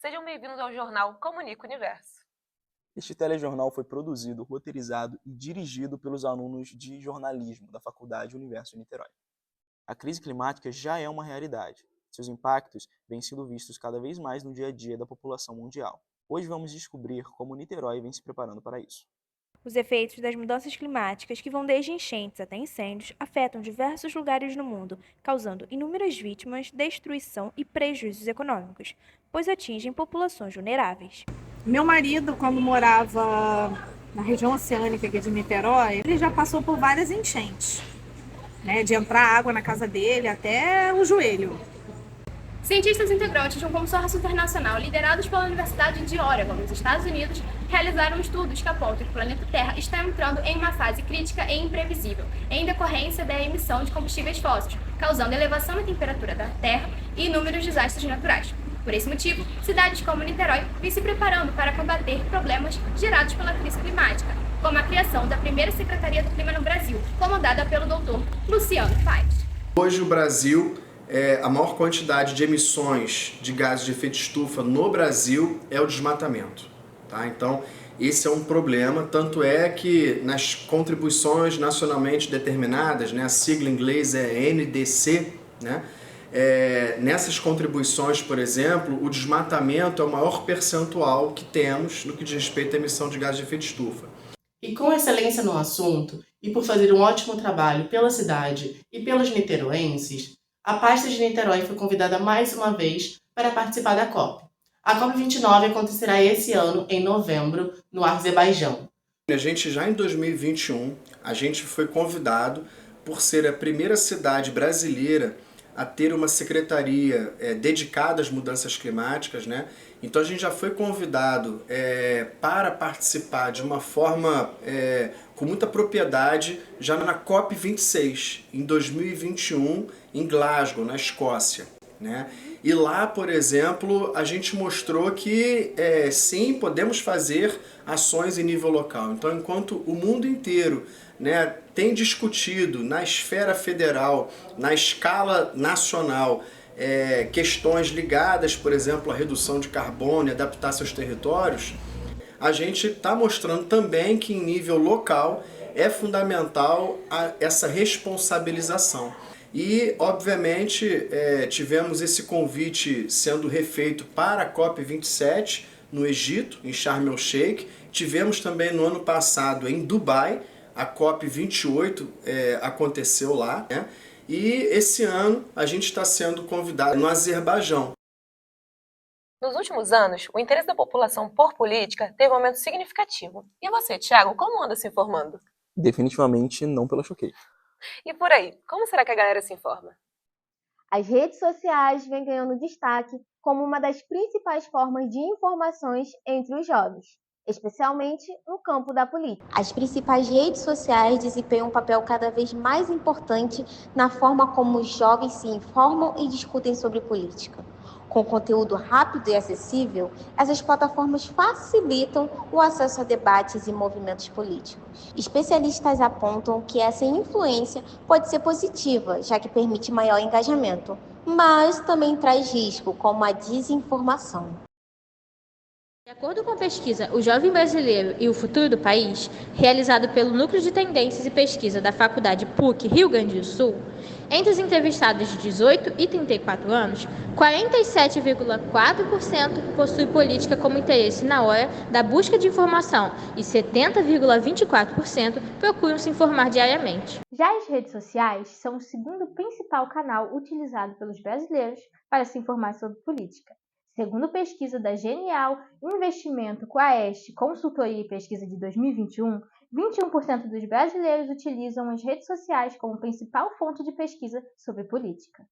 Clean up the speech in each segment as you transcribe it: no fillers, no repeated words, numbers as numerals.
Sejam bem-vindos ao jornal Comunica Universo. Este telejornal foi produzido, roteirizado e dirigido pelos alunos de jornalismo da Faculdade Universo de Niterói. A crise climática já é uma realidade. Seus impactos vêm sendo vistos cada vez mais no dia a dia da população mundial. Hoje vamos descobrir como Niterói vem se preparando para isso. Os efeitos das mudanças climáticas, que vão desde enchentes até incêndios, afetam diversos lugares no mundo, causando inúmeras vítimas, destruição e prejuízos econômicos, pois atingem populações vulneráveis. Meu marido, quando morava na região oceânica aqui de Niterói, ele já passou por várias enchentes, né, de entrar água na casa dele até o joelho. Cientistas integrantes de um consórcio internacional liderados pela Universidade de Oregon, nos Estados Unidos, realizaram estudos que apontam que o planeta Terra está entrando em uma fase crítica e imprevisível, em decorrência da emissão de combustíveis fósseis, causando elevação na temperatura da Terra e inúmeros desastres naturais. Por esse motivo, cidades como Niterói vêm se preparando para combater problemas gerados pela crise climática, como a criação da primeira Secretaria do Clima no Brasil, comandada pelo Dr. Luciano Paes. Hoje o Brasil, a maior quantidade de emissões de gases de efeito estufa no Brasil é o desmatamento. Tá? Então, esse é um problema, tanto é que nas contribuições nacionalmente determinadas, né, a sigla em inglês é NDC, né, nessas contribuições, por exemplo, o desmatamento é o maior percentual que temos no que diz respeito à emissão de gases de efeito estufa. E com excelência no assunto, e por fazer um ótimo trabalho pela cidade e pelos niteroenses, a pasta de Niterói foi convidada mais uma vez para participar da COP. A COP29 acontecerá esse ano, em novembro, no Azerbaijão. A gente já em 2021, a gente foi convidado por ser a primeira cidade brasileira a ter uma secretaria dedicada às mudanças climáticas, né? Então a gente já foi convidado para participar de uma forma com muita propriedade já na COP26, em 2021, em Glasgow, na Escócia, né? E lá, por exemplo, a gente mostrou que sim, podemos fazer ações em nível local. Então, enquanto o mundo inteiro, né, tem discutido na esfera federal, na escala nacional, questões ligadas, por exemplo, à redução de carbono e adaptar seus territórios, a gente está mostrando também que em nível local é fundamental essa responsabilização. E, obviamente, tivemos esse convite sendo refeito para a COP27 no Egito, em Sharm el Sheikh. Tivemos também no ano passado em Dubai, a COP28 aconteceu lá, né? E esse ano a gente está sendo convidado no Azerbaijão. Nos últimos anos, o interesse da população por política teve um aumento significativo. E você, Thiago, como anda se informando? Definitivamente não pela Choquei. E por aí, como será que a galera se informa? As redes sociais vêm ganhando destaque como uma das principais formas de informações entre os jovens, especialmente no campo da política. As principais redes sociais desempenham um papel cada vez mais importante na forma como os jovens se informam e discutem sobre política. Com conteúdo rápido e acessível, essas plataformas facilitam o acesso a debates e movimentos políticos. Especialistas apontam que essa influência pode ser positiva, já que permite maior engajamento, mas também traz risco, como a desinformação. De acordo com a pesquisa O Jovem Brasileiro e o Futuro do País, realizado pelo Núcleo de Tendências e Pesquisa da Faculdade PUC Rio Grande do Sul, entre os entrevistados de 18 e 34 anos, 47,4% possui política como interesse na hora da busca de informação e 70,24% procuram se informar diariamente. Já as redes sociais são o segundo principal canal utilizado pelos brasileiros para se informar sobre política. Segundo pesquisa da Genial Investimento com a Este Consultoria e Pesquisa de 2021, 21% dos brasileiros utilizam as redes sociais como principal fonte de pesquisa sobre política.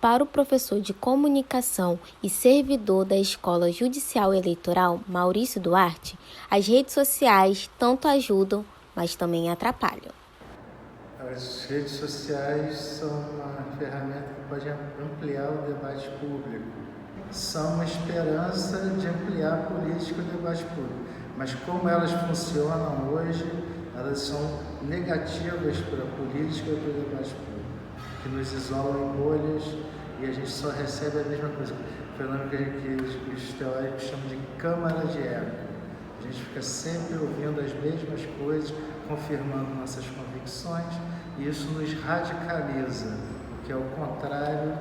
Para o professor de comunicação e servidor da Escola Judicial Eleitoral, Maurício Duarte, as redes sociais tanto ajudam, mas também atrapalham. As redes sociais são uma ferramenta que pode ampliar o debate público. São uma esperança de ampliar a política e o debate público. Mas como elas funcionam hoje, elas são negativas para a política e para o debate público, que nos isolam em bolhas e a gente só recebe a mesma coisa. O fenômeno que os teóricos chamam de câmara de eco. A gente fica sempre ouvindo as mesmas coisas, confirmando nossas convicções, e isso nos radicaliza, o que é o contrário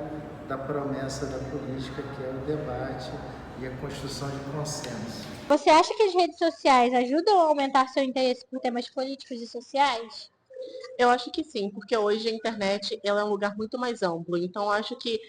da promessa da política, que é o debate e a construção de consenso. Você acha que as redes sociais ajudam a aumentar seu interesse por temas políticos e sociais? Eu acho que sim, porque hoje a internet ela é um lugar muito mais amplo. Então, eu acho que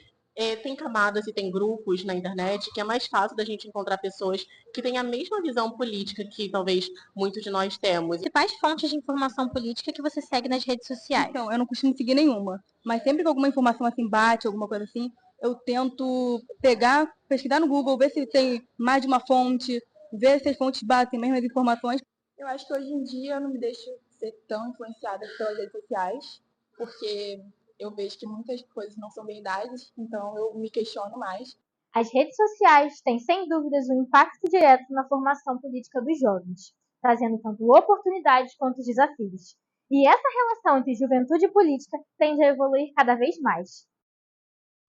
tem camadas e tem grupos na internet que é mais fácil da gente encontrar pessoas que têm a mesma visão política que talvez muitos de nós temos. Principais fontes de informação política que você segue nas redes sociais? Então, eu não costumo seguir nenhuma, mas sempre que alguma informação assim bate, alguma coisa assim, eu tento pegar, pesquisar no Google, ver se tem mais de uma fonte, ver se as fontes batem mesmo as informações. Eu acho que hoje em dia eu não me deixo ser tão influenciada pelas redes sociais, porque eu vejo que muitas coisas não são verdades, então eu me questiono mais. As redes sociais têm, sem dúvidas, um impacto direto na formação política dos jovens, trazendo tanto oportunidades quanto desafios. E essa relação entre juventude e política tende a evoluir cada vez mais.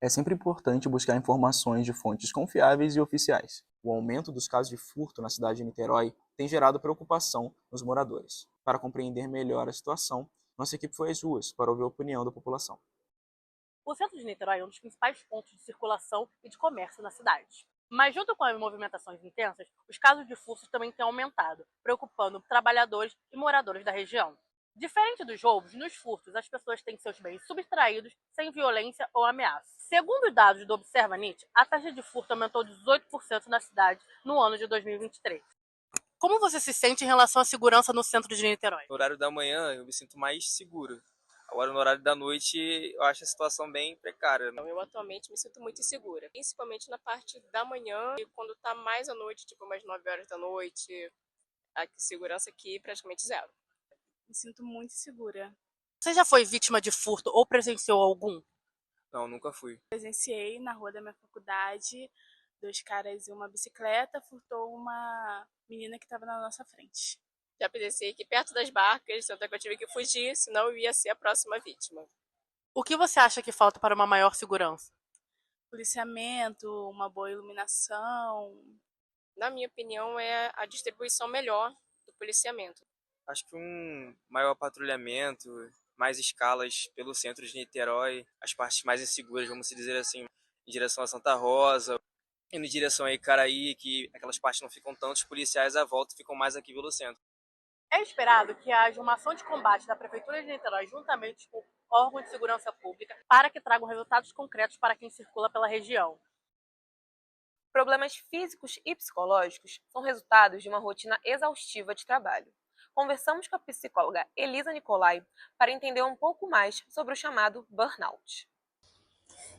É sempre importante buscar informações de fontes confiáveis e oficiais. O aumento dos casos de furto na cidade de Niterói tem gerado preocupação nos moradores. Para compreender melhor a situação, nossa equipe foi às ruas para ouvir a opinião da população. O centro de Niterói é um dos principais pontos de circulação e de comércio na cidade. Mas junto com as movimentações intensas, os casos de furtos também têm aumentado, preocupando trabalhadores e moradores da região. Diferente dos roubos, nos furtos as pessoas têm seus bens subtraídos sem violência ou ameaça. Segundo os dados do Observa-NIT, a taxa de furto aumentou 18% na cidade no ano de 2023. Como você se sente em relação à segurança no centro de Niterói? No horário da manhã eu me sinto mais seguro. Agora no horário da noite eu acho a situação bem precária. Eu atualmente me sinto muito insegura, principalmente na parte da manhã e quando tá mais à noite, tipo umas 9 horas da noite, a segurança aqui praticamente zero. Me sinto muito insegura. Você já foi vítima de furto ou presenciou algum? Não, nunca fui. Presenciei na rua da minha faculdade, 2 caras em uma bicicleta furtou uma menina que estava na nossa frente. Já presenciei aqui perto das barcas, tanto que eu tive que fugir, senão eu ia ser a próxima vítima. O que você acha que falta para uma maior segurança? Policiamento, uma boa iluminação. Na minha opinião, é a distribuição melhor do policiamento. Acho que um maior patrulhamento, mais escalas pelo centro de Niterói, as partes mais inseguras, vamos dizer assim, em direção a Santa Rosa, indo em direção a Icaraí, que aquelas partes não ficam tantos policiais à volta, ficam mais aqui pelo centro. É esperado que haja uma ação de combate da Prefeitura de Niterói juntamente com órgãos de segurança pública para que tragam resultados concretos para quem circula pela região. Problemas físicos e psicológicos são resultados de uma rotina exaustiva de trabalho. Conversamos com a psicóloga Elisa Nicolai para entender um pouco mais sobre o chamado burnout.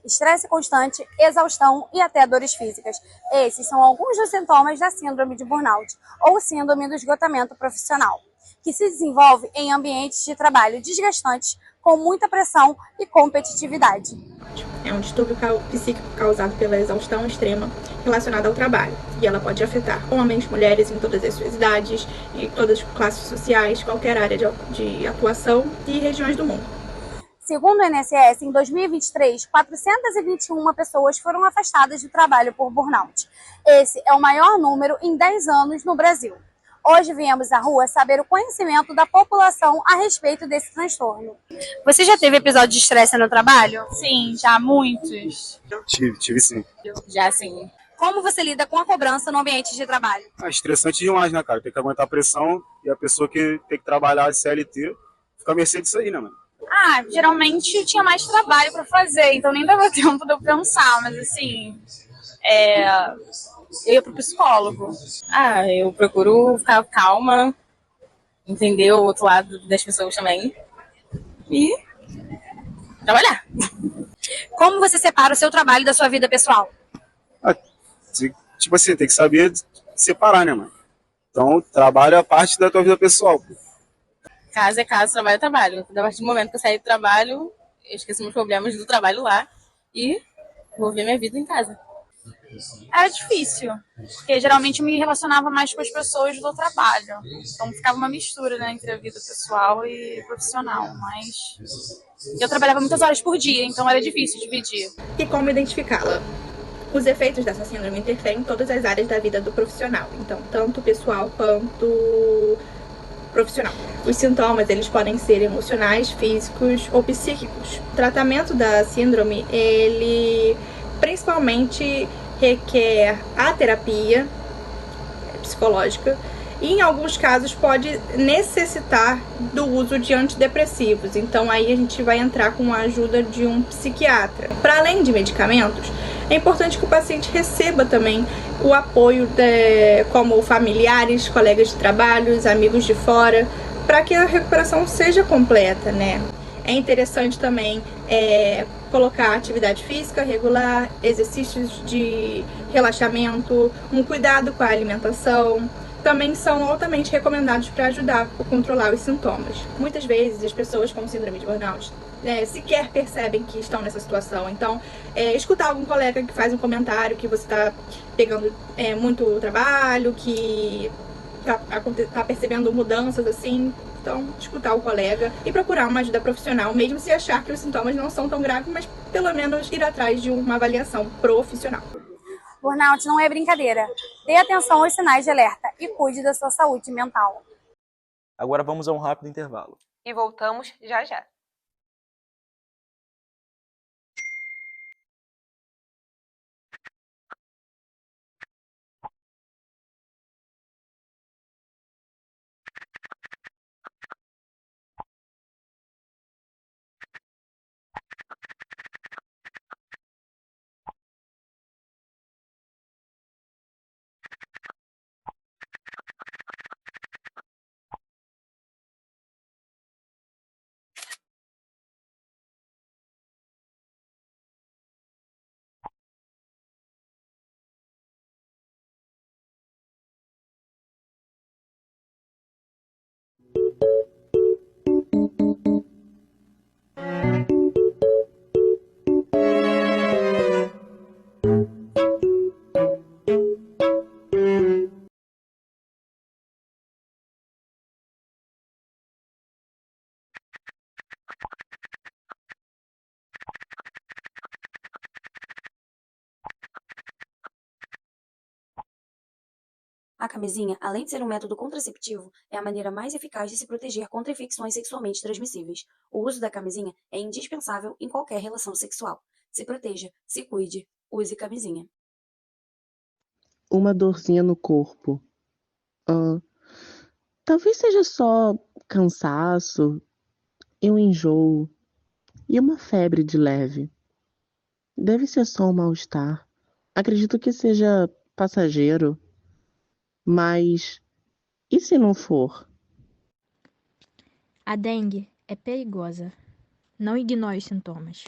Estresse constante, exaustão e até dores físicas. Esses são alguns dos sintomas da síndrome de burnout, ou síndrome do esgotamento profissional, que se desenvolve em ambientes de trabalho desgastantes, com muita pressão e competitividade. É um distúrbio psíquico causado pela exaustão extrema relacionada ao trabalho, e ela pode afetar homens, mulheres em todas as suas idades, em todas as classes sociais, qualquer área de atuação e regiões do mundo. Segundo o INSS, em 2023, 421 pessoas foram afastadas do trabalho por burnout. Esse é o maior número em 10 anos no Brasil. Hoje viemos à rua saber o conhecimento da população a respeito desse transtorno. Você já teve episódio de estresse no trabalho? Sim, já muitos. Tive sim. Já sim. Como você lida com a cobrança no ambiente de trabalho? É estressante demais, né, cara? Tem que aguentar a pressão e a pessoa que tem que trabalhar de CLT fica à mercê disso aí, né, mano? Geralmente tinha mais trabalho pra fazer, então nem dava tempo de eu pensar, mas assim, eu ia pro psicólogo. Eu procuro ficar calma, entender o outro lado das pessoas também e trabalhar. Como você separa o seu trabalho da sua vida pessoal? Tipo assim, tem que saber separar, né, mano? Então, trabalho é a parte da tua vida pessoal. Casa é casa, trabalho é trabalho. A partir do momento que eu sair do trabalho, eu esqueço meus problemas do trabalho lá e vou ver minha vida em casa. Era difícil, porque geralmente eu me relacionava mais com as pessoas do trabalho. Então ficava uma mistura, né, entre a vida pessoal e profissional, mas eu trabalhava muitas horas por dia, então era difícil dividir. E como identificá-la? Os efeitos dessa síndrome interferem em todas as áreas da vida do profissional, então tanto pessoal quanto profissional. Os sintomas, eles podem ser emocionais, físicos ou psíquicos. O tratamento da síndrome, ele principalmente requer a terapia psicológica e em alguns casos pode necessitar do uso de antidepressivos. Então aí a gente vai entrar com a ajuda de um psiquiatra. Para além de medicamentos, é importante que o paciente receba também o apoio como familiares, colegas de trabalho, amigos de fora, para que a recuperação seja completa, né? É interessante também colocar atividade física regular, exercícios de relaxamento, um cuidado com a alimentação. Também são altamente recomendados para ajudar a controlar os sintomas. Muitas vezes as pessoas com síndrome de burnout sequer percebem que estão nessa situação. Então, escutar algum colega que faz um comentário que você está pegando muito trabalho, que está percebendo mudanças assim. Então, escutar o colega e procurar uma ajuda profissional, mesmo se achar que os sintomas não são tão graves, mas pelo menos ir atrás de uma avaliação profissional. Burnout não é brincadeira. Dê atenção aos sinais de alerta e cuide da sua saúde mental. Agora vamos a um rápido intervalo. E voltamos já já. A camisinha, além de ser um método contraceptivo, é a maneira mais eficaz de se proteger contra infecções sexualmente transmissíveis. O uso da camisinha é indispensável em qualquer relação sexual. Se proteja, se cuide, use camisinha. Uma dorzinha no corpo. Talvez seja só cansaço e um enjoo e uma febre de leve. Deve ser só um mal-estar. Acredito que seja passageiro. Mas e se não for? A dengue é perigosa. Não ignore os sintomas.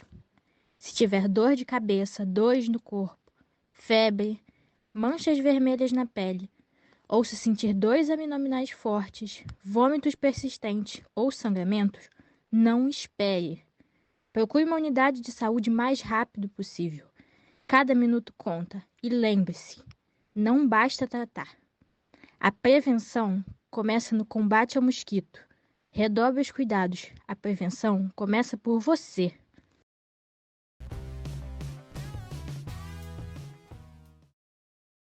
Se tiver dor de cabeça, dores no corpo, febre, manchas vermelhas na pele, ou se sentir dores abdominais fortes, vômitos persistentes ou sangramentos, não espere. Procure uma unidade de saúde o mais rápido possível. Cada minuto conta e lembre-se, não basta tratar. A prevenção começa no combate ao mosquito. Redobre os cuidados. A prevenção começa por você.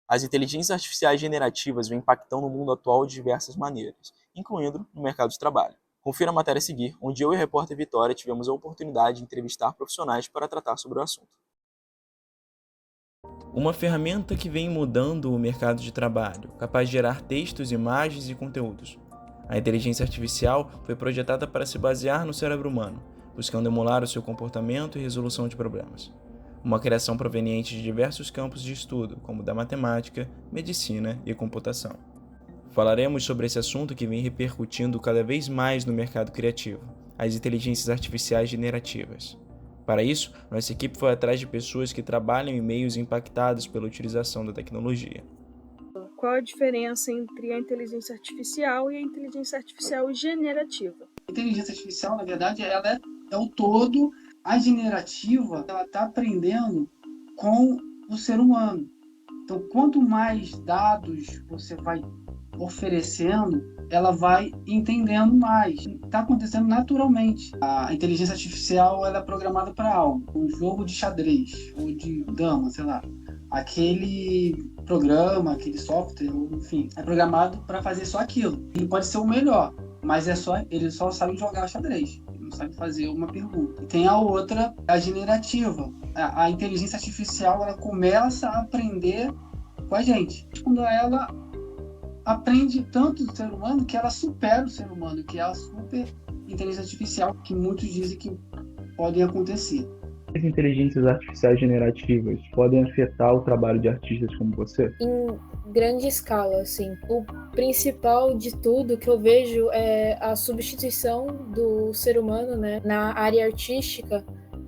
As inteligências artificiais generativas vêm impactando o mundo atual de diversas maneiras, incluindo no mercado de trabalho. Confira a matéria a seguir, onde eu e a repórter Vitória tivemos a oportunidade de entrevistar profissionais para tratar sobre o assunto. Uma ferramenta que vem mudando o mercado de trabalho, capaz de gerar textos, imagens e conteúdos. A inteligência artificial foi projetada para se basear no cérebro humano, buscando emular o seu comportamento e resolução de problemas. Uma criação proveniente de diversos campos de estudo, como da matemática, medicina e computação. Falaremos sobre esse assunto que vem repercutindo cada vez mais no mercado criativo, as inteligências artificiais generativas. Para isso, nossa equipe foi atrás de pessoas que trabalham em meios impactados pela utilização da tecnologia. Qual a diferença entre a inteligência artificial e a inteligência artificial generativa? A inteligência artificial, na verdade, ela é o todo. A generativa, ela está aprendendo com o ser humano. Então, quanto mais dados você vai oferecendo, ela vai entendendo mais. Está acontecendo naturalmente. A inteligência artificial ela é programada para algo, um jogo de xadrez ou de dama, sei lá. Aquele programa, aquele software, enfim, é programado para fazer só aquilo. Ele pode ser o melhor, mas ele só sabe jogar xadrez. Ele não sabe fazer uma pergunta. E tem a outra, a generativa. A inteligência artificial ela começa a aprender com a gente. Quando ela aprende tanto do ser humano que ela supera o ser humano, que é a super inteligência artificial que muitos dizem que podem acontecer. As inteligências artificiais generativas podem afetar o trabalho de artistas como você? Em grande escala, assim. O principal de tudo que eu vejo é a substituição do ser humano, né, na área artística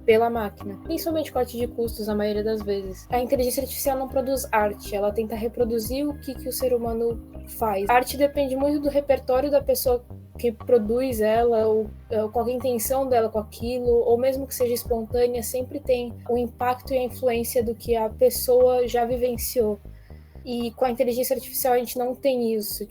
pela máquina, principalmente corte de custos na maioria das vezes. A inteligência artificial não produz arte, ela tenta reproduzir o que o ser humano faz. A arte depende muito do repertório da pessoa que produz ela, ou qual é a intenção dela com aquilo, ou mesmo que seja espontânea, sempre tem o impacto e a influência do que a pessoa já vivenciou. E com a inteligência artificial a gente não tem isso.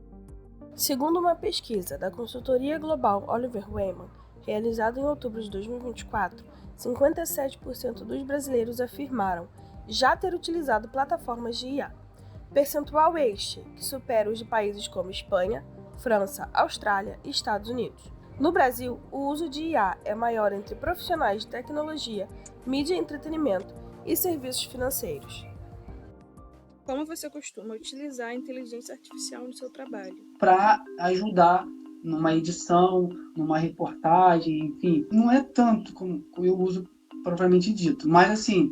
Segundo uma pesquisa da consultoria global Oliver Wyman, realizada em outubro de 2024, 57% dos brasileiros afirmaram já ter utilizado plataformas de IA. Percentual este que supera os de países como Espanha, França, Austrália e Estados Unidos. No Brasil, o uso de IA é maior entre profissionais de tecnologia, mídia e entretenimento e serviços financeiros. Como você costuma utilizar a inteligência artificial no seu trabalho? Para ajudar numa edição, numa reportagem, enfim. Não é tanto como eu uso propriamente dito, mas assim,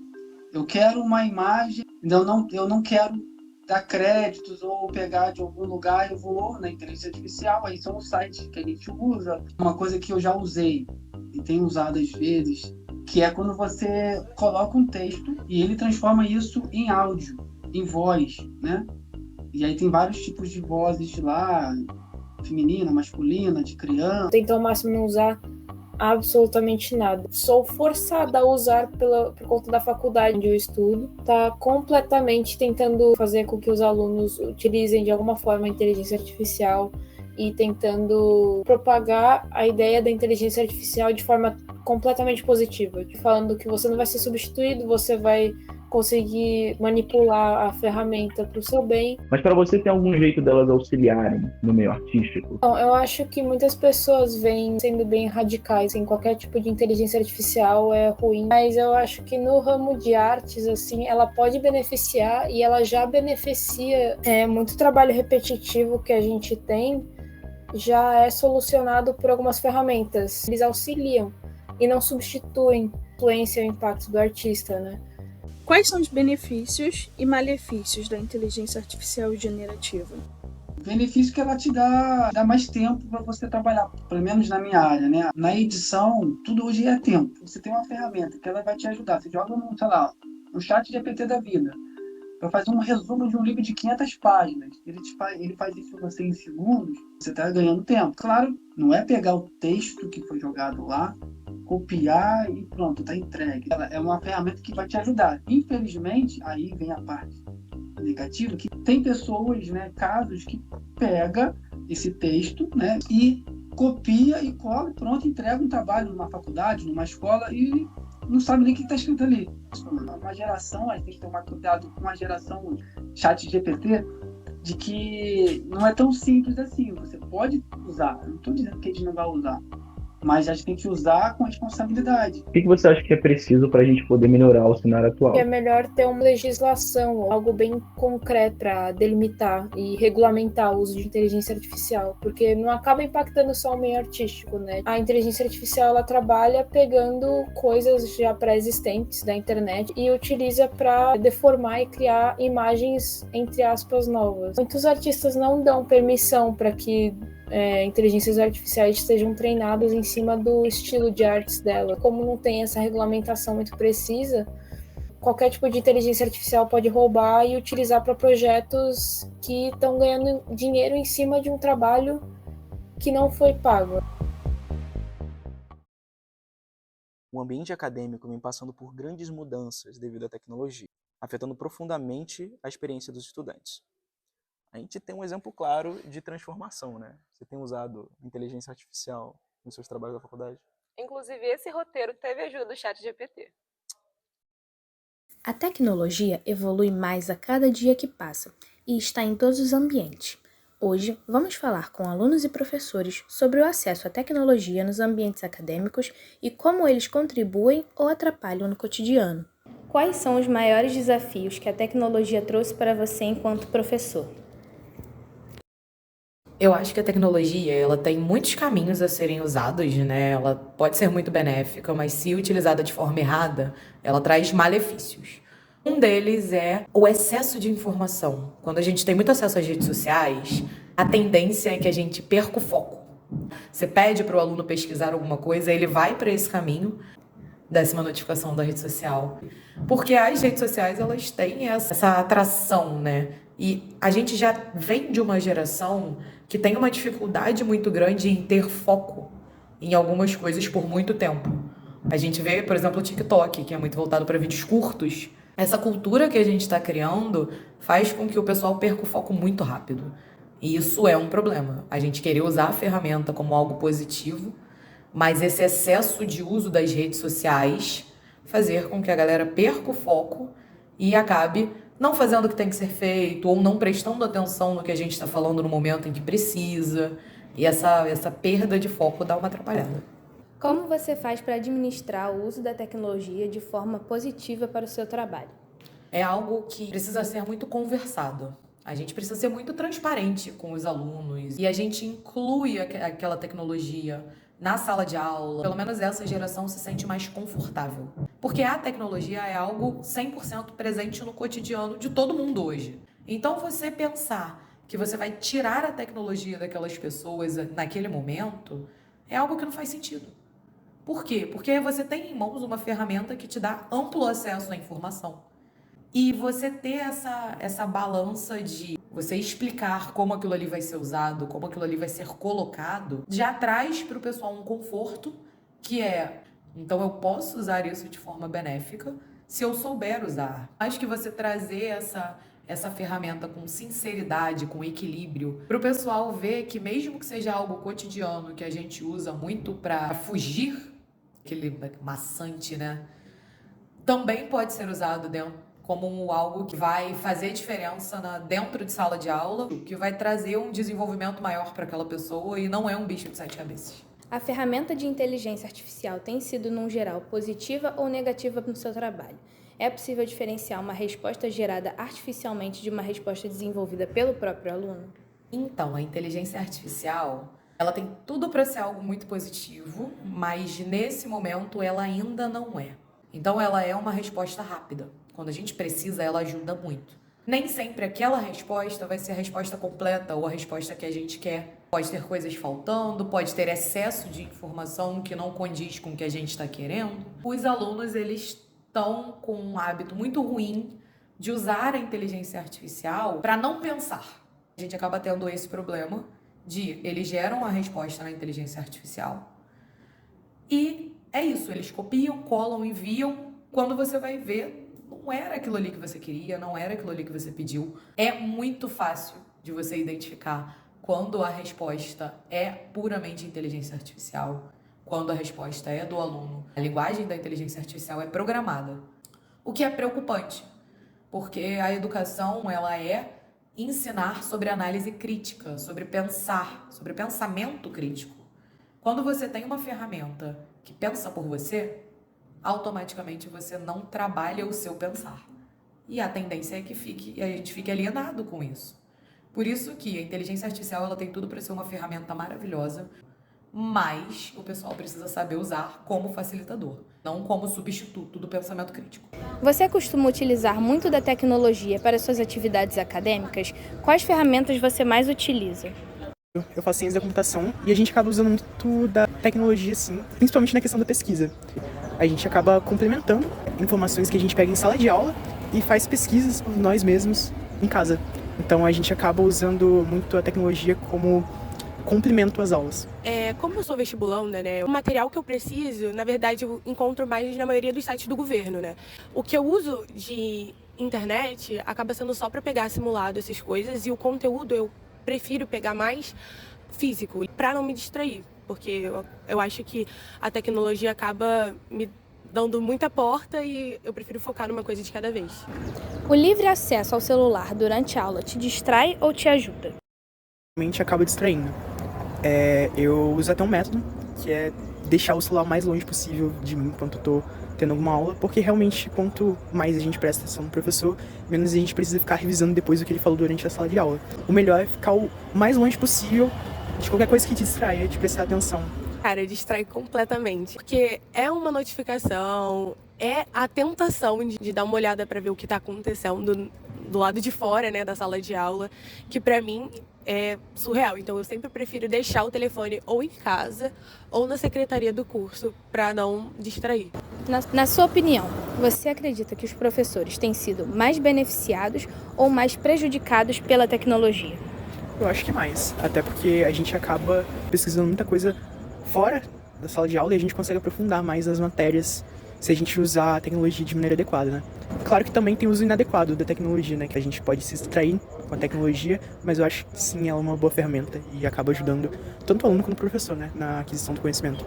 eu quero uma imagem, eu não quero dar créditos ou pegar de algum lugar, eu vou na inteligência artificial, aí são os sites que a gente usa. Uma coisa que eu já usei e tenho usado às vezes, que é quando você coloca um texto e ele transforma isso em áudio, em voz, né? E aí tem vários tipos de vozes lá, feminina, masculina, de criança. Tento ao máximo não usar absolutamente nada. Sou forçada a usar por conta da faculdade onde eu estudo. Tá completamente tentando fazer com que os alunos utilizem de alguma forma a inteligência artificial e tentando propagar a ideia da inteligência artificial de forma completamente positiva. Falando que você não vai ser substituído, você vai conseguir manipular a ferramenta para o seu bem. Mas para você tem algum jeito delas auxiliarem no meio artístico? Bom, eu acho que muitas pessoas vêm sendo bem radicais em qualquer tipo de inteligência artificial é ruim, mas eu acho que no ramo de artes, assim, ela pode beneficiar e ela já beneficia. Muito trabalho repetitivo que a gente tem já é solucionado por algumas ferramentas. Eles auxiliam e não substituem a influência e o impacto do artista, né? Quais são os benefícios e malefícios da inteligência artificial generativa? O benefício que ela te dá mais tempo para você trabalhar, pelo menos na minha área, né? Na edição, tudo hoje é tempo. Você tem uma ferramenta que ela vai te ajudar. Você joga no chat GPT da vida, para fazer um resumo de um livro de 500 páginas. Ele faz isso para você em segundos, você está ganhando tempo. Claro, não é pegar o texto que foi jogado lá, copiar e pronto, está entregue. Ela é uma ferramenta que vai te ajudar. Infelizmente, aí vem a parte negativa, que tem pessoas, né, casos que pega esse texto, né, e copia e cola, pronto, entrega um trabalho numa faculdade, numa escola e não sabe nem o que está escrito ali. Uma geração, a gente tem que tomar cuidado com a geração chat GPT, de que não é tão simples assim. Você pode usar, eu não estou dizendo que a gente não vai usar, mas a gente tem que usar com responsabilidade. O que você acha que é preciso para a gente poder melhorar o cenário atual? É melhor ter uma legislação, algo bem concreto para delimitar e regulamentar o uso de inteligência artificial, porque não acaba impactando só o meio artístico, né? A inteligência artificial ela trabalha pegando coisas já pré-existentes da internet e utiliza para deformar e criar imagens, entre aspas, novas. Muitos artistas não dão permissão para que inteligências artificiais estejam treinadas em cima do estilo de artes dela. Como não tem essa regulamentação muito precisa, qualquer tipo de inteligência artificial pode roubar e utilizar para projetos que estão ganhando dinheiro em cima de um trabalho que não foi pago. O ambiente acadêmico vem passando por grandes mudanças devido à tecnologia. afetando profundamente a experiência dos estudantes. A gente tem um exemplo claro de transformação, né? Você tem usado inteligência artificial nos seus trabalhos da faculdade? Inclusive, esse roteiro teve ajuda do ChatGPT. A tecnologia evolui mais a cada dia que passa e está em todos os ambientes. Hoje, vamos falar com alunos e professores sobre o acesso à tecnologia nos ambientes acadêmicos e como eles contribuem ou atrapalham no cotidiano. Quais são os maiores desafios que a tecnologia trouxe para você enquanto professor? Eu acho que a tecnologia, ela tem muitos caminhos a serem usados, né? Ela pode ser muito benéfica, mas se utilizada de forma errada, ela traz malefícios. Um deles é o excesso de informação. Quando a gente tem muito acesso às redes sociais, a tendência é que a gente perca o foco. Você pede para o aluno pesquisar alguma coisa, ele vai para esse caminho, desce uma notificação da rede social. Porque as redes sociais, elas têm essa atração, né? E a gente já vem de uma geração que tem uma dificuldade muito grande em ter foco em algumas coisas por muito tempo. A gente vê, por exemplo, o TikTok, que é muito voltado para vídeos curtos. Essa cultura que a gente está criando faz com que o pessoal perca o foco muito rápido. E isso é um problema. A gente querer usar a ferramenta como algo positivo, mas esse excesso de uso das redes sociais fazer com que a galera perca o foco e acabe não fazendo o que tem que ser feito ou não prestando atenção no que a gente está falando no momento em que precisa. E essa perda de foco dá uma atrapalhada. Como você faz para administrar o uso da tecnologia de forma positiva para o seu trabalho? É algo que precisa ser muito conversado. A gente precisa ser muito transparente com os alunos e a gente inclui aquela tecnologia na sala de aula. Pelo menos essa geração se sente mais confortável. Porque a tecnologia é algo 100% presente no cotidiano de todo mundo hoje. Então você pensar que você vai tirar a tecnologia daquelas pessoas naquele momento é algo que não faz sentido. Por quê? Porque você tem em mãos uma ferramenta que te dá amplo acesso à informação. E você ter essa balança de você explicar como aquilo ali vai ser usado, como aquilo ali vai ser colocado, já traz para o pessoal um conforto que é, então eu posso usar isso de forma benéfica se eu souber usar. Acho que você trazer essa ferramenta com sinceridade, com equilíbrio, para o pessoal ver que mesmo que seja algo cotidiano, que a gente usa muito para fugir, aquele maçante, né? Também pode ser usado como algo que vai fazer diferença dentro de sala de aula, que vai trazer um desenvolvimento maior para aquela pessoa e não é um bicho de 7 cabeças. A ferramenta de inteligência artificial tem sido, num geral, positiva ou negativa no seu trabalho? É possível diferenciar uma resposta gerada artificialmente de uma resposta desenvolvida pelo próprio aluno? Então, a inteligência artificial, ela tem tudo para ser algo muito positivo, mas nesse momento ela ainda não é. Então, ela é uma resposta rápida. Quando a gente precisa, ela ajuda muito. Nem sempre aquela resposta vai ser a resposta completa ou a resposta que a gente quer. Pode ter coisas faltando, pode ter excesso de informação que não condiz com o que a gente está querendo. Os alunos, eles estão com um hábito muito ruim de usar a inteligência artificial para não pensar. A gente acaba tendo esse problema de eles geram a resposta na inteligência artificial e é isso, eles copiam, colam, enviam. Quando você vai ver, não era aquilo ali que você queria, não era aquilo ali que você pediu. É muito fácil de você identificar quando a resposta é puramente inteligência artificial, quando a resposta é do aluno. A linguagem da inteligência artificial é programada, o que é preocupante, porque a educação, ela é ensinar sobre análise crítica, sobre pensar, sobre pensamento crítico. Quando você tem uma ferramenta que pensa por você, automaticamente você não trabalha o seu pensar. E a tendência é que a gente fique alienado com isso. Por isso que a inteligência artificial, ela tem tudo para ser uma ferramenta maravilhosa, mas o pessoal precisa saber usar como facilitador, não como substituto do pensamento crítico. Você costuma utilizar muito da tecnologia para suas atividades acadêmicas? Quais ferramentas você mais utiliza? Eu faço ciência da computação e a gente acaba usando muito da tecnologia, sim, principalmente na questão da pesquisa. A gente acaba complementando informações que a gente pega em sala de aula e faz pesquisas por nós mesmos em casa. Então a gente acaba usando muito a tecnologia como complemento às aulas. Como eu sou vestibulanda, né, o material que eu preciso, na verdade, eu encontro mais na maioria dos sites do governo, né. O que eu uso de internet acaba sendo só para pegar simulado essas coisas, e o conteúdo eu prefiro pegar mais físico, para não me distrair, porque eu acho que a tecnologia acaba me dando muita porta e eu prefiro focar numa coisa de cada vez. O livre acesso ao celular durante a aula te distrai ou te ajuda? Realmente acaba distraindo. Eu uso até um método, que é deixar o celular o mais longe possível de mim enquanto eu tô tendo alguma aula, porque realmente quanto mais a gente presta atenção no professor, menos a gente precisa ficar revisando depois o que ele falou durante a sala de aula. O melhor é ficar o mais longe possível de qualquer coisa que te distraia, de prestar atenção. Cara, distrai completamente, porque é uma notificação, é a tentação de dar uma olhada para ver o que está acontecendo do lado de fora, né, da sala de aula, que para mim é surreal. Então eu sempre prefiro deixar o telefone ou em casa ou na secretaria do curso para não distrair. Na sua opinião, você acredita que os professores têm sido mais beneficiados ou mais prejudicados pela tecnologia? Eu acho que mais, até porque a gente acaba pesquisando muita coisa fora da sala de aula e a gente consegue aprofundar mais as matérias se a gente usar a tecnologia de maneira adequada, né? Claro que também tem uso inadequado da tecnologia, né? Que a gente pode se distrair com a tecnologia, mas eu acho que sim, ela é uma boa ferramenta e acaba ajudando tanto o aluno quanto o professor, né? Na aquisição do conhecimento.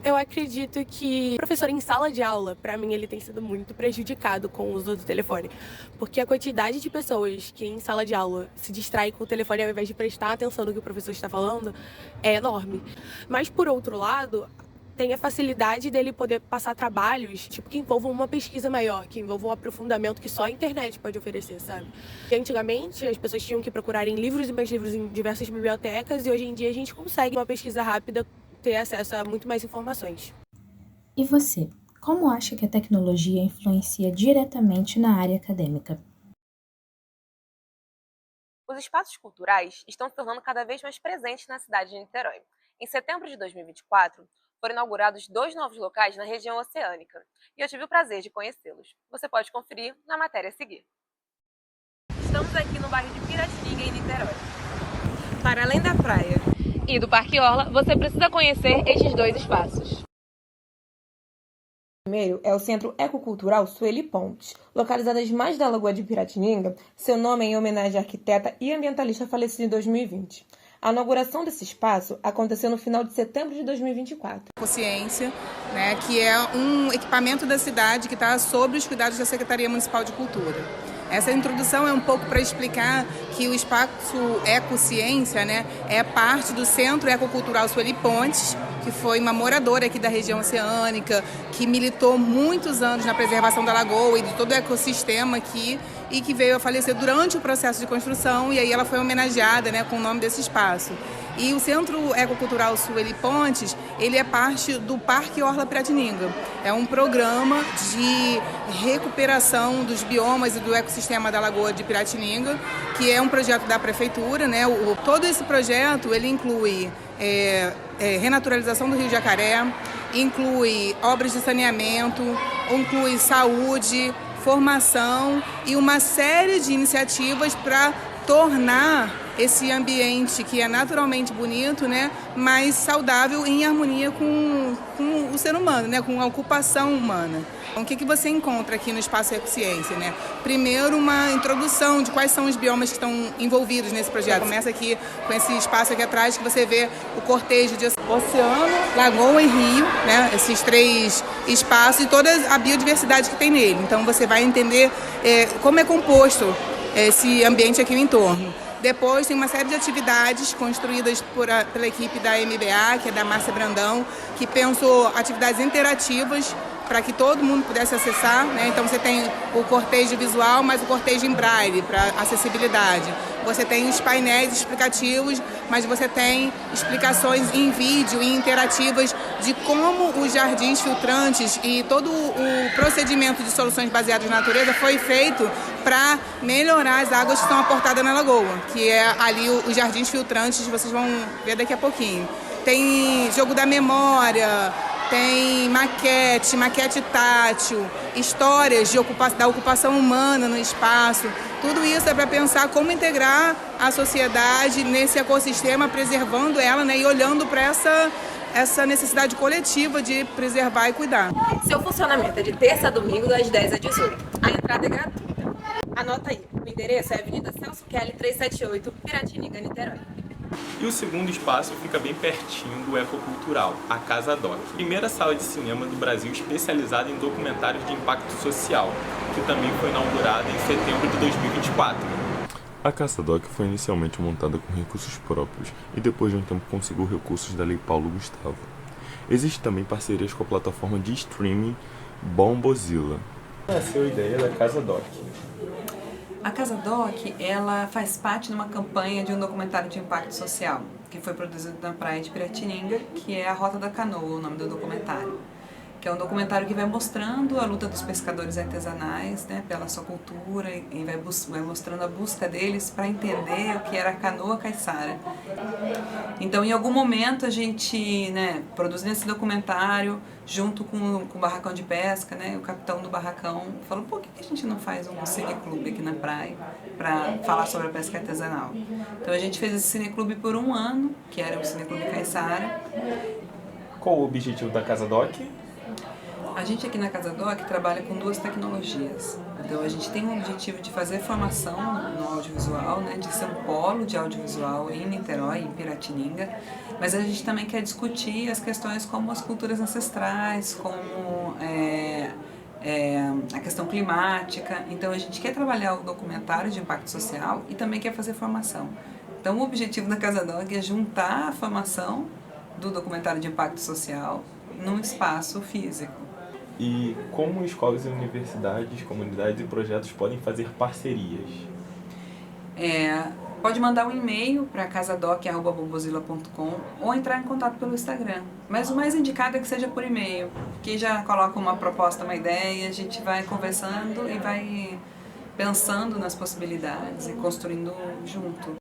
Eu acredito que o professor em sala de aula, para mim, ele tem sido muito prejudicado com o uso do telefone. Porque a quantidade de pessoas que em sala de aula se distraem com o telefone ao invés de prestar atenção no que o professor está falando é enorme. Mas, por outro lado, tem a facilidade dele poder passar trabalhos que envolvam uma pesquisa maior, que envolvam um aprofundamento que só a internet pode oferecer, sabe? E antigamente, as pessoas tinham que procurar em livros e mais livros em diversas bibliotecas, e hoje em dia a gente consegue uma pesquisa rápida, ter acesso a muito mais informações. E você, como acha que a tecnologia influencia diretamente na área acadêmica? Os espaços culturais estão se tornando cada vez mais presentes na cidade de Niterói. Em setembro de 2024, foram inaugurados 2 novos locais na região oceânica, e eu tive o prazer de conhecê-los. Você pode conferir na matéria a seguir. Estamos aqui no bairro de Piratininga, em Niterói. Para além da praia e do Parque Orla, você precisa conhecer estes 2 espaços. O primeiro é o Centro Ecocultural Sueli Pontes. Localizado às margens da Lagoa de Piratininga, seu nome é em homenagem à arquiteta e ambientalista falecida em 2020. A inauguração desse espaço aconteceu no final de setembro de 2024. Consciência, né, que é um equipamento da cidade que está sob os cuidados da Secretaria Municipal de Cultura. Essa introdução é um pouco para explicar que o espaço Ecociência, né, é parte do Centro Ecocultural Sueli Pontes, que foi uma moradora aqui da região oceânica, que militou muitos anos na preservação da lagoa e de todo o ecossistema aqui, e que veio a falecer durante o processo de construção, e aí ela foi homenageada, né, com o nome desse espaço. E o Centro Ecocultural Sueli Pontes, ele é parte do Parque Orla Piratininga. É um programa de recuperação dos biomas e do ecossistema da Lagoa de Piratininga, que é um projeto da Prefeitura, né? Todo esse projeto, ele inclui renaturalização do Rio Jacaré, inclui obras de saneamento, inclui saúde, formação e uma série de iniciativas para tornar esse ambiente que é naturalmente bonito, né, mais saudável em harmonia com o ser humano, né, com a ocupação humana. Então, o que você encontra aqui no Espaço Ecociência, né? Primeiro, uma introdução de quais são os biomas que estão envolvidos nesse projeto. Começa aqui com esse espaço aqui atrás, que você vê o cortejo de oceano, lagoa e rio, né? Esses 3 espaços e toda a biodiversidade que tem nele. Então você vai entender como é composto esse ambiente aqui no entorno. Depois tem uma série de atividades construídas pela equipe da MBA, que é da Márcia Brandão, que pensou atividades interativas para que todo mundo pudesse acessar, né? Então você tem o cortejo visual, mas o cortejo em braille para acessibilidade. Você tem os painéis explicativos, mas você tem explicações em vídeo e interativas de como os jardins filtrantes e todo o procedimento de soluções baseadas na natureza foi feito para melhorar as águas que estão aportadas na lagoa, que é ali os jardins filtrantes, vocês vão ver daqui a pouquinho. Tem jogo da memória, tem maquete tátil, histórias da ocupação humana no espaço. Tudo isso é para pensar como integrar a sociedade nesse ecossistema, preservando ela, né, e olhando para essa necessidade coletiva de preservar e cuidar. Seu funcionamento é de terça a domingo, das 10 às 18. A entrada é gratuita. Anota aí, o endereço é Avenida Celso Kelly 378, Piratininga, Niterói. E o segundo espaço fica bem pertinho do Ecocultural, a Casa Doc, primeira sala de cinema do Brasil especializada em documentários de impacto social, que também foi inaugurada em setembro de 2024. A Casa Doc foi inicialmente montada com recursos próprios e depois de um tempo conseguiu recursos da Lei Paulo Gustavo. Existem também parcerias com a plataforma de streaming Bombozilla. Nasceu a ideia da Casa Doc. A Casa Doc, ela faz parte de uma campanha de um documentário de impacto social, que foi produzido na praia de Piratininga, que é a Rota da Canoa, o nome do documentário. Que é um documentário que vai mostrando a luta dos pescadores artesanais, né, pela sua cultura, e vai mostrando a busca deles para entender o que era a canoa caiçara. Então, em algum momento, a gente, né, produzindo esse documentário, junto com o barracão de pesca, né, o capitão do barracão falou, por que a gente não faz um cineclube aqui na praia para falar sobre a pesca artesanal? Então, a gente fez esse cineclube por um ano, que era o Cineclube Caiçara. Qual o objetivo da Casa Doc? A gente aqui na Casa Doc trabalha com duas tecnologias. Então a gente tem o objetivo de fazer formação no audiovisual, né, de ser um polo de audiovisual em Niterói, em Piratininga, mas a gente também quer discutir as questões como as culturas ancestrais, como a questão climática. Então a gente quer trabalhar o documentário de impacto social e também quer fazer formação. Então o objetivo da Casa Doc é juntar a formação do documentário de impacto social num espaço físico. E como escolas e universidades, comunidades e projetos podem fazer parcerias? Pode mandar um e-mail para casadoc@bombozilla.com ou entrar em contato pelo Instagram. Mas o mais indicado é que seja por e-mail, que já coloca uma proposta, uma ideia, a gente vai conversando e vai pensando nas possibilidades e construindo junto.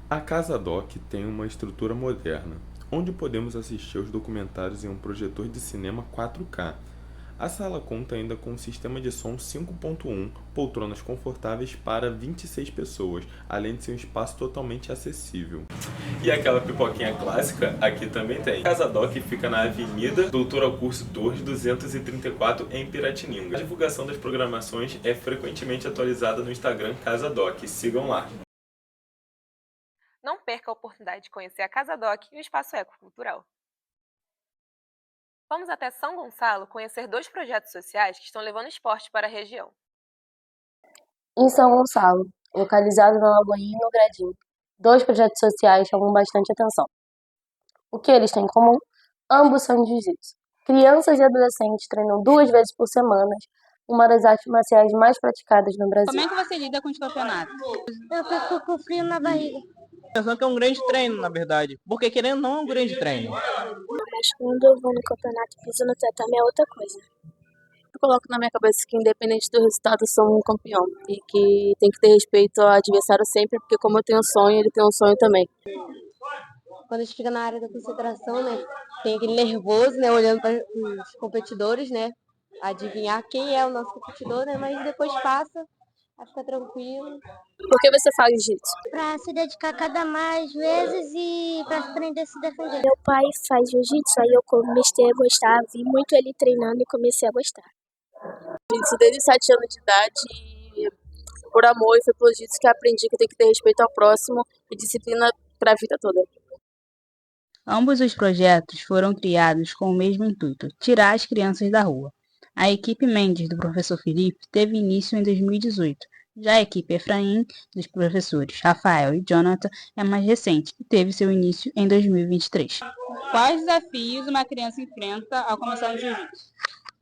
A Casa Doc tem uma estrutura moderna, onde podemos assistir aos documentários em um projetor de cinema 4K. A sala conta ainda com um sistema de som 5.1, poltronas confortáveis para 26 pessoas, além de ser um espaço totalmente acessível. E aquela pipoquinha clássica, aqui também tem. A Casa Doc fica na Avenida Doutor Augusto Torres, 234, em Piratininga. A divulgação das programações é frequentemente atualizada no Instagram Casa Doc. Sigam lá. Não perca a oportunidade de conhecer a Casa Doc e o Espaço Ecocultural. Vamos até São Gonçalo conhecer dois projetos sociais que estão levando esporte para a região. Em São Gonçalo, localizado na Lagoinha e no Gradinho, dois projetos sociais chamam bastante atenção. O que eles têm em comum? Ambos são de jiu-jitsu. Crianças e adolescentes treinam 2 vezes por semana, uma das artes marciais mais praticadas no Brasil. Como é que você lida com os campeonatos? Eu fico com frio na barriga. Pensando que é um grande treino, na verdade. Porque querendo ou não é um grande treino. Mas quando eu vou no campeonato e piso no tatame é outra coisa. Eu coloco na minha cabeça que independente do resultado eu sou um campeão. E que tem que ter respeito ao adversário sempre, porque como eu tenho um sonho, ele tem um sonho também. Quando a gente fica na área da concentração, né? Tem aquele nervoso, né? Olhando para os competidores, né? Adivinhar quem é o nosso competidor, né? Mas depois passa, vai ficar tranquilo. Por que você faz jiu-jitsu? Para se dedicar cada mais vezes e para aprender a se defender. Meu pai faz jiu-jitsu, aí eu comecei a gostar, vi muito ele treinando e comecei a gostar. Jiu-jitsu desde 7 anos de idade, por amor, e foi pelo jiu-jitsu que eu aprendi que eu tenho que ter respeito ao próximo e disciplina para a vida toda. Ambos os projetos foram criados com o mesmo intuito, tirar as crianças da rua. A equipe Mendes, do professor Felipe, teve início em 2018. Já a equipe Efraim, dos professores Rafael e Jonathan, é mais recente e teve seu início em 2023. Quais desafios uma criança enfrenta ao começar no jiu-jitsu?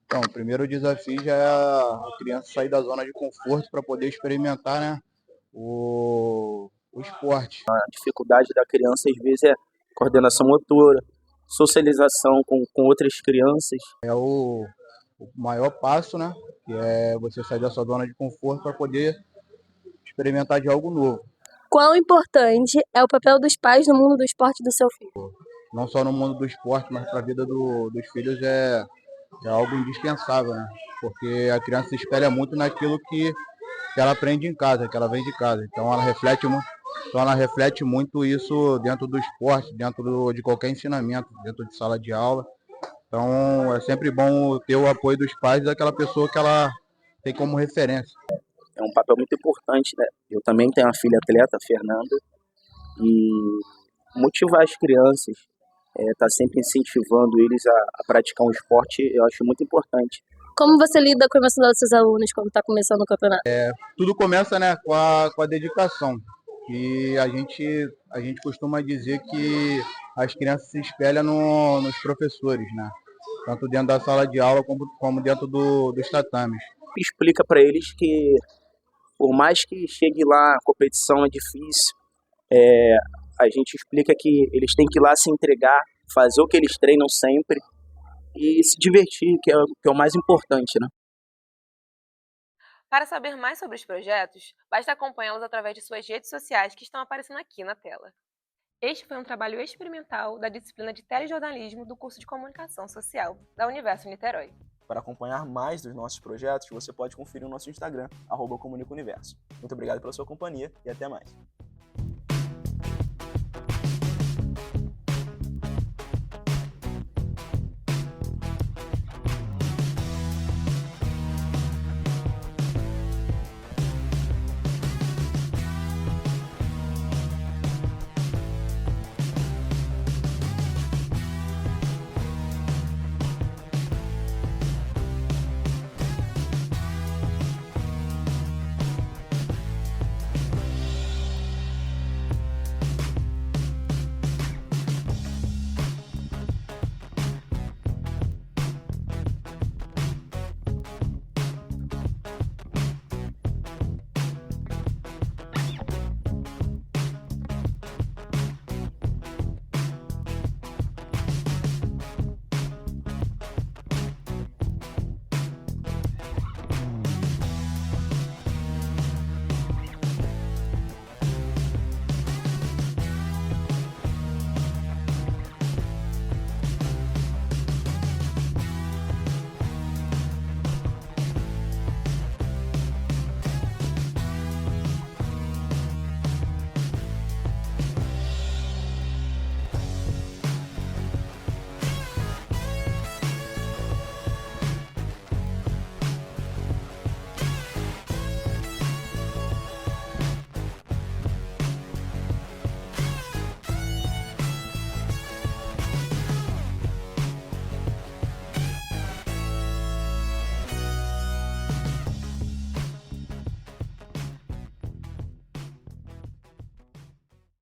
Então, o primeiro desafio já é a criança sair da zona de conforto para poder experimentar, né, o esporte. A dificuldade da criança, às vezes, é coordenação motora, socialização com outras crianças. É o maior passo, né, que é você sair da sua zona de conforto para poder experimentar de algo novo. Quão importante é o papel dos pais no mundo do esporte do seu filho? Não só no mundo do esporte, mas para a vida dos filhos é algo indispensável, né? Porque a criança se espelha muito naquilo que ela aprende em casa, que ela vem de casa. Então ela reflete muito isso dentro do esporte, dentro de qualquer ensinamento, dentro de sala de aula. Então é sempre bom ter o apoio dos pais e daquela pessoa que ela tem como referência. É um papel muito importante, né? Eu também tenho uma filha atleta, a Fernanda, e motivar as crianças, tá sempre incentivando eles a praticar um esporte, eu acho muito importante. Como você lida com a emoção dos seus alunos quando está começando o campeonato? Tudo começa, né, com a dedicação. E a gente costuma dizer que as crianças se espelham nos professores, né? Tanto dentro da sala de aula como dentro dos tatames. Explica para eles que, por mais que chegue lá, a competição é difícil, a gente explica que eles têm que ir lá se entregar, fazer o que eles treinam sempre e se divertir, que é o mais importante, né? Para saber mais sobre os projetos, basta acompanhá-los através de suas redes sociais que estão aparecendo aqui na tela. Este foi um trabalho experimental da disciplina de telejornalismo do curso de Comunicação Social da Universo Niterói. Para acompanhar mais dos nossos projetos, você pode conferir o nosso Instagram, @comunicauniverso. Muito obrigado pela sua companhia e até mais.